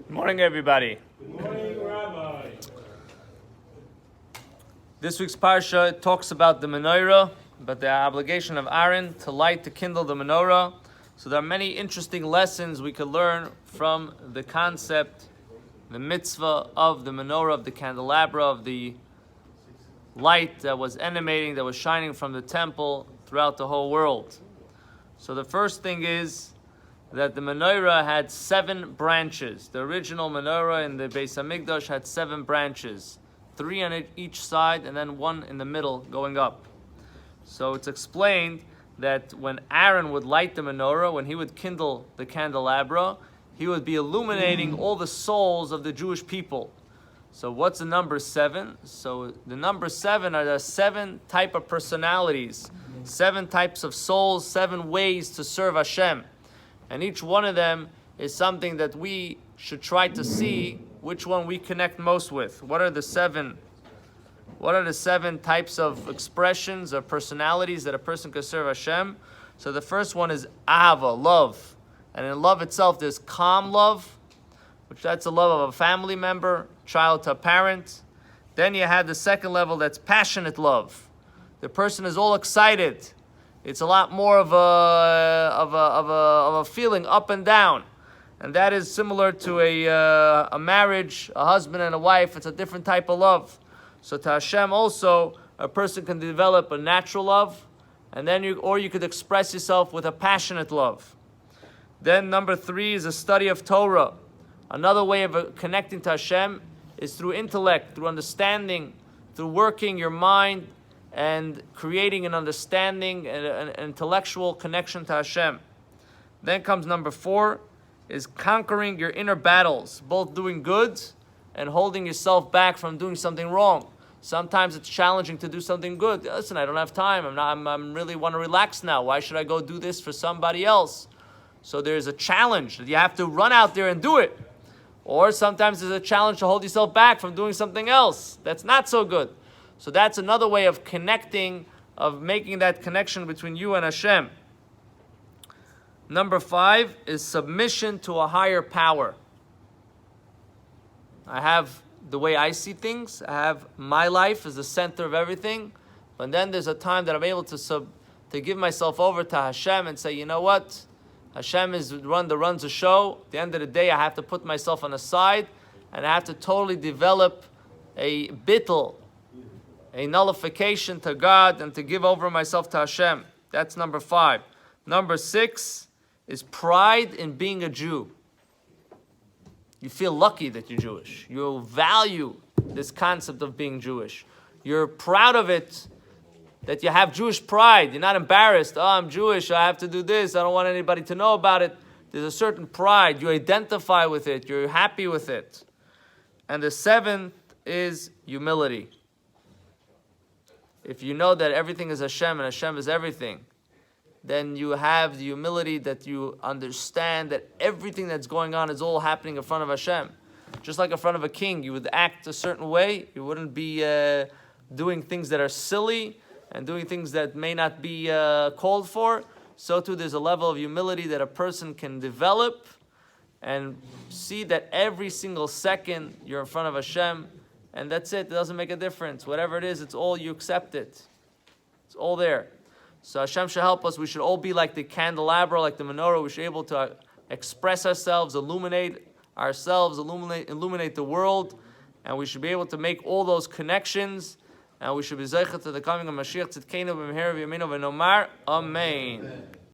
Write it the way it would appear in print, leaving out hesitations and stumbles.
Good morning, everybody. Good morning, Rabbi. This week's parsha talks about the Menora, about the obligation of Aaron to kindle the Menora. So there are many interesting lessons we could learn from the concept, the mitzvah of the Menora, of the candelabra, of the light that was emanating, that was shining from the temple throughout the whole world. So the first thing is that the menorah had 7 branches. The original menorah in the Beis Hamikdash had 7 branches, 3 on each side and then 1 in the middle going up. So it's explained that when Aaron would light the menorah, when he would kindle the candelabra, he would be illuminating all the souls of the Jewish people. So what's the number 7? So the number 7 are the 7 type of personalities, 7 types of souls, 7 ways to serve Hashem. And each one of them is something that we should try to see which one we connect most with. What are the 7 types of expressions or personalities that a person can serve Hashem? So the first one is ahava, love. And in love itself, there's calm love, which that's the love of a family member, child to a parent. Then you have the second level, that's passionate love. The person is all excited. It's a lot more of a feeling up and down, and that is similar to a marriage, a husband and a wife. It's a different type of love. So to Hashem also, a person can develop a natural love, and then you could express yourself with a passionate love. Then number 3 is a study of Torah. Another way of connecting to Hashem is through intellect, through understanding, through working your mind and creating an understanding and an intellectual connection to Hashem. Then comes number 4, is conquering your inner battles, both doing good and holding yourself back from doing something wrong. Sometimes it's challenging to do something good. Listen, I don't have time. I'm really want to relax now. Why should I go do this for somebody else? So there's a challenge that you have to run out there and do it. Or sometimes there's a challenge to hold yourself back from doing something else that's not so good. So that's another way of connecting, of making that connection between you and Hashem. Number 5 is submission to a higher power. I have the way I see things. I have my life as the center of everything. But then there's a time that I'm able to give myself over to Hashem and say, you know what? Hashem is runs the show. At the end of the day, I have to put myself on the side and I have to totally develop a bittul, a nullification to God, and to give over myself to Hashem. That's number 5. Number 6 is pride in being a Jew. You feel lucky that you're Jewish. You value this concept of being Jewish. You're proud of it, that you have Jewish pride. You're not embarrassed. Oh, I'm Jewish, I have to do this. I don't want anybody to know about it. There's a certain pride. You identify with it. You're happy with it. And the 7th is humility. If you know that everything is Hashem and Hashem is everything, then you have the humility that you understand that everything that's going on is all happening in front of Hashem. Just like in front of a king, you would act a certain way. You wouldn't be doing things that are silly and doing things that may not be called for. So too, there's a level of humility that a person can develop and see that every single second you're in front of Hashem, and that's it. It doesn't make a difference. Whatever it is, it's all, you accept it. It's all there. So Hashem should help us. We should all be like the candelabra, like the menorah. We should be able to express ourselves, illuminate illuminate the world. And we should be able to make all those connections. And we should be zeichet to the coming of Mashiach Tzidkenu b'mehera v'yameinu v'nomar. Amen.